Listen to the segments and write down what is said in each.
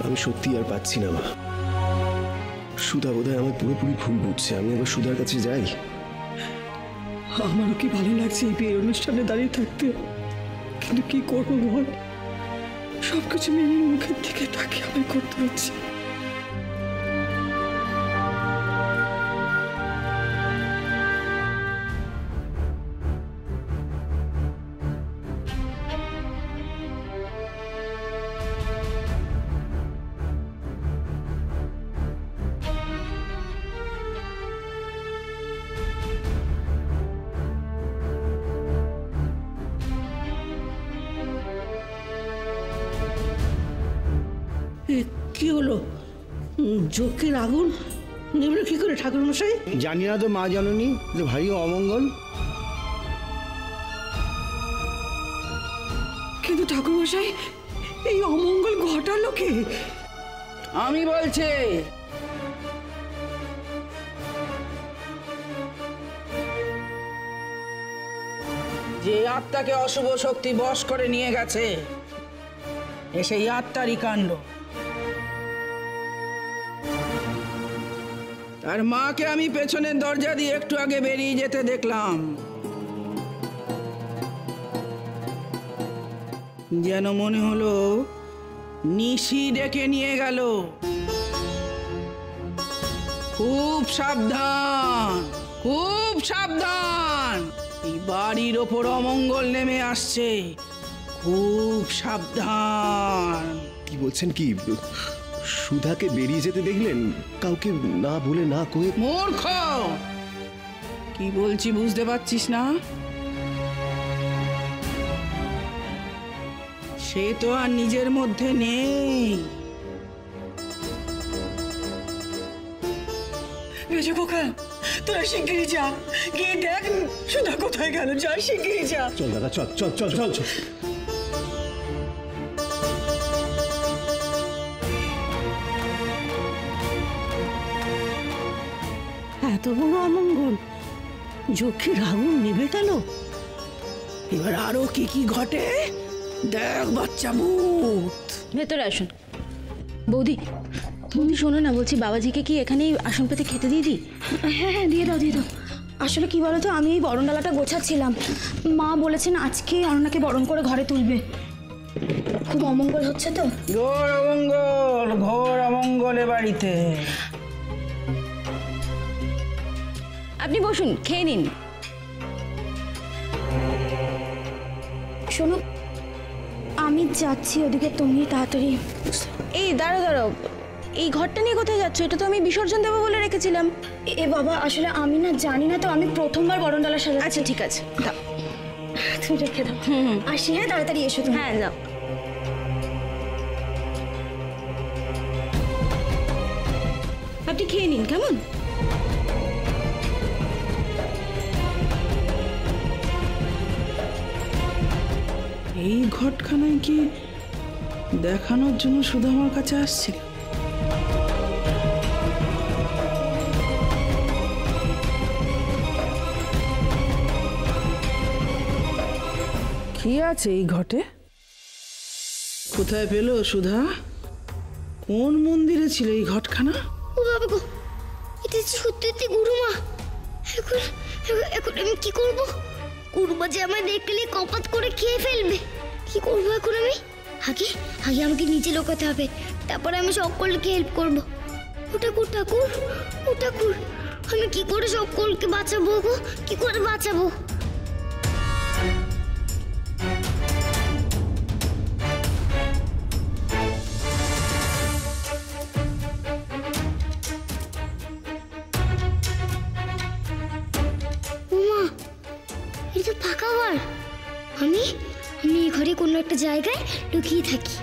আমি সত্যি আর পাচ্ছি না মা। সুধা বোধহয় আমায় পুরোপুরি ভুল বুঝছে। আমি আবার সুধার কাছে যাই। আমারও কি ভালো লাগছে এই বিয়ের অনুষ্ঠানে দাঁড়িয়ে থাকতে, কিন্তু কি করবো বল, সবকিছু মিমির মুখের দিকে তাকিয়ে আমায় করতে হচ্ছে। কি হলো? যজ্ঞের আগুন নিভলো কি করে ঠাকুর মশাই? জানি না তো মা জাননি, ভারী অমঙ্গল। কিন্তু ঠাকুর মশাই এই অমঙ্গল ঘটালো কে? আমি বলছি। যে আত্মাকে অশুভ শক্তি বশ করে নিয়ে গেছে, সেই আত্মারই কাণ্ড। আর মাকে আমি পেছনের দরজা দিয়ে একটু আগে বেরিয়ে যেতে দেখলাম। যেন মনে হলো নিশি ডেকে নিয়ে গেল। খুব সাবধান, খুব সাবধান, এই বাড়ির ওপর অমঙ্গল নেমে আসছে, খুব সাবধান। কি বলছেন? কি সুধাকে বেরিয়ে যেতে দেখলেন? কাউকে না বলে না কয়ে? মূর্খ! কি বলছি বুঝতে পারছিস না? সে তো আর নিজের মধ্যে নেই। রেজু খোকা, তোরা শিগগিরই যা, গিয়ে দেখ সুধা কোথায় গেল। যা, শিগগিরই যা। চল দাদা, চল চল চল চল চল। এত বড় অমঙ্গল, যজ্ঞের আগুন নিভে গেল। এবার আরো কি কি ঘটে দেখ বাচ্চা ভূত। ভেতরে আসুন। বৌদি, বৌদি শোনো না, বলছি বাবাজিকে কি এখানেই আসন পেতে খেতে দিয়ে দিই? হ্যাঁ হ্যাঁ, দিয়ে দাও দিয়ে দাও। আসলে কি বলতো, আমি এই বরণডালাটা গোছাচ্ছিলাম। মা বলেছেন আজকে অরুণাকে বরণ করে ঘরে তুলবে। খুব অমঙ্গল হচ্ছে তো। ঘোর অমঙ্গল, ঘোর অমঙ্গল এ বাড়িতে। আপনি বসুন, খেয়ে নিন। শোনো, আমি যাচ্ছি ওদিকে, তুমি তাড়াতাড়ি। এই দাঁড়াও দাঁড়াও, এই ঘরটা নিয়ে কোথায় যাচ্ছ? এটা তো আমি বিসর্জন দেবো বলে রেখেছিলাম। এ বাবা, আসলে আমি না জানি না তো, আমি প্রথমবার বরণডালা সাজাচ্ছি। আচ্ছা ঠিক আছে, দাও। তুমি রেখে দাও। আসি, হ্যাঁ তাড়াতাড়ি এসো তুমি। হ্যাঁ যাও। আপনি খেয়ে নিন, কেমন? এই ঘটখানায় কি দেখানোর জন্য শুধু আমার কাছে আসছিল? কি আছে এই ঘটে? কোথায় পেলো সুধা? কোন মন্দিরে ছিল এই ঘটখানা? ও বাবা গো, এটা সত্যি গুরুমা। এখন এখন আমি কি করব? গুরুমা যে আমায় দেখলে কপাত করে খেয়ে ফেলবে। কি করব এখন আমি? আগে আগে আমাকে নিচে লুকাতে হবে, তারপরে আমি সকলকে হেল্প করব। ও ঠাকুর, ঠাকুর, ও ঠাকুর, আমি কি করে সকলকে বাঁচাবো গো? কি করে বাঁচাবো? ওমা, এটা তো ফাঁকা ঘর। আমি এই ঘরে কোনো একটা জায়গায় লুকিয়ে থাকি।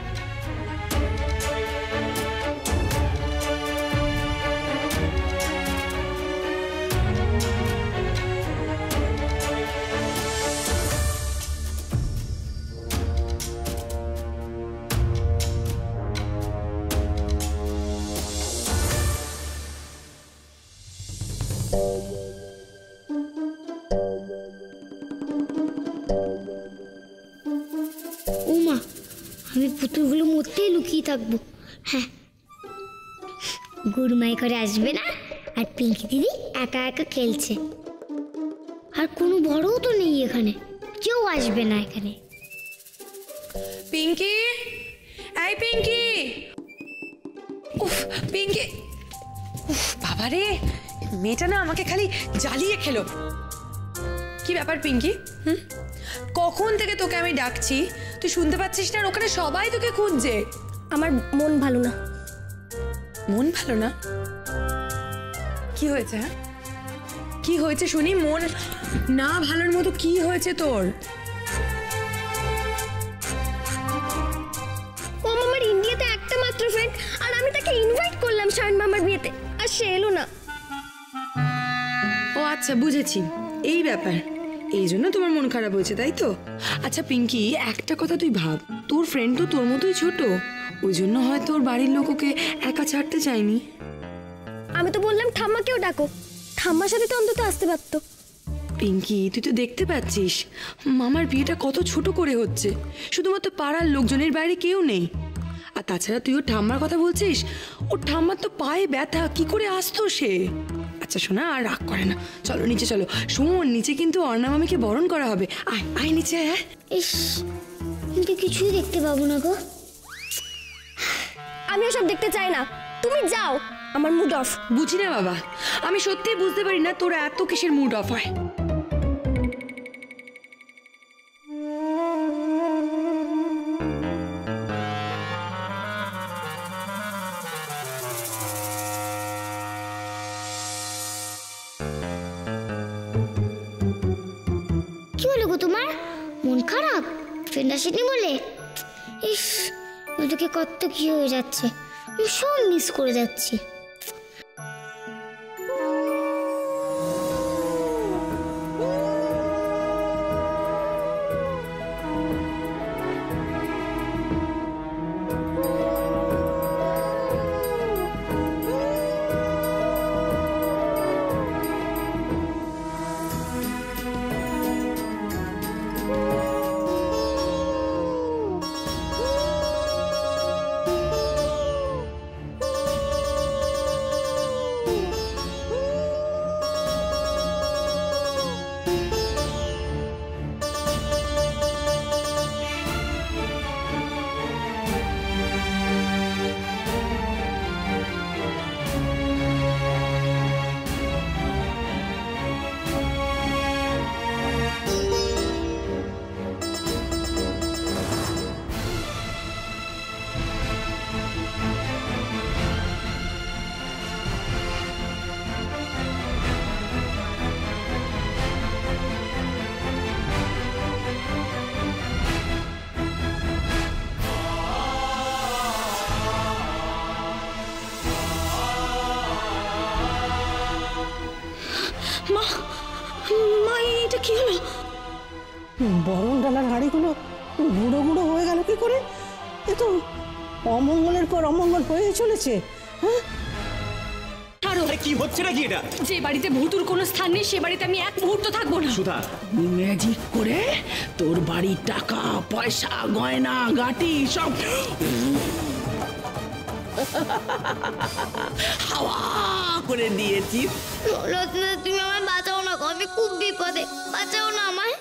ওমা, আমি পুতুলগুলোর মধ্যেই লুকিয়ে থাকবো। হ্যাঁ। গুরুমাই করে আসবে না, আর পিঙ্কি দিদি একা একা খেলছে। আর কোনো বড়ও তো নেই এখানে, কেউ আসবে না এখানে। পিঙ্কি, এই পিঙ্কি, উফ পিঙ্কি, উফ বাবা রে, মেয়েটা না আমাকে খালি জ্বালিয়ে খেলো। কি ব্যাপার পিঙ্কি? কখন থেকে তোকে আমি ডাকছি, তুই শুনতে পাচ্ছিস না? আর ওখানে সবাই তোকে খুঁজছে। আমার মন ভালো না। মন ভালো না? কি হয়েছে? হ্যাঁ, কি হয়েছে শুনি? মন না ভালোর মতো কি হয়েছে তোর? ও আমার ইন্ডিয়াতে একটা মাত্র ফ্রেন্ড, আর আমি তাকে ইনভাইট করলাম শায়ন মামার বিয়েতে, আর সে এলো না। ও আচ্ছা, বুঝেছি, এই ব্যাপার। এই জন্য তোমার মন খারাপ হয়েছে, তাই তো? আচ্ছা পিঙ্কি, একটা কথা তুই ভাব, তোর ফ্রেন্ড তো তোর মতোই ছোট, ওই জন্য হয়তো ওর বাড়ির লোক ওকে একা ছাড়তে চায়নি। আমি তো বললাম ঠাম্মাকেও ডাকো, ঠাম্মার সাথে তো অন্তত আসতে পারতো। পিঙ্কি, তুই তো দেখতে পাচ্ছিস মামার বিয়েটা কত ছোট করে হচ্ছে, শুধুমাত্র পাড়ার লোকজনের বাইরে কেউ নেই। আর তাছাড়া তুই ওর ঠাম্মার কথা বলছিস, ওর ঠাম্মার তো পায়ে ব্যথা, কি করে আসতো সে? আচ্ছা শোনা, আর রাগ করে না, চলো নিচে চলো। শোন, নিচে কিন্তু অর্ণা মামিকে বরণ করা হবে, আয় আয় নিচে। হ্যাঁ, ইস, কিন্তু কিছুই দেখতে পাবো না গো। আমি ওসব দেখতে চাই না, তুমি যাও, আমার মুড অফ। বুঝি না বাবা, আমি সত্যিই বুঝতে পারি না তোর এত কিসের মুড অফ হয়। কি হলো গো তোমার? মন খারাপ? ফ্রেন্ড আসেনি বলে? ইস, ওদেরকে কত কি হয়ে যাচ্ছে, আমি সব মিস করে যাচ্ছি। মা, মা, এটা কি হলো? বরণ ডালার হাড়িগুলো গুঁড়ো গুঁড়ো হয়ে গেল কি করে? এ তো অমঙ্গলের পর অমঙ্গল হয়ে চলেছে। হ্যাঁ, কি হচ্ছে নাকি এটা? যে বাড়িতে ভূতুর কোনো স্থান নেই, সে বাড়িতে আমি এক মুহূর্ত থাকবো না। সুধা, ম্যাজিক করে তোর বাড়ির টাকা পয়সা গয়না গাটি সব হাওয়া করে দিয়েছি। রত্না, তুমি আমায় বাঁচাও না গো, আমি খুব বিপদে, বাঁচাও না আমায়।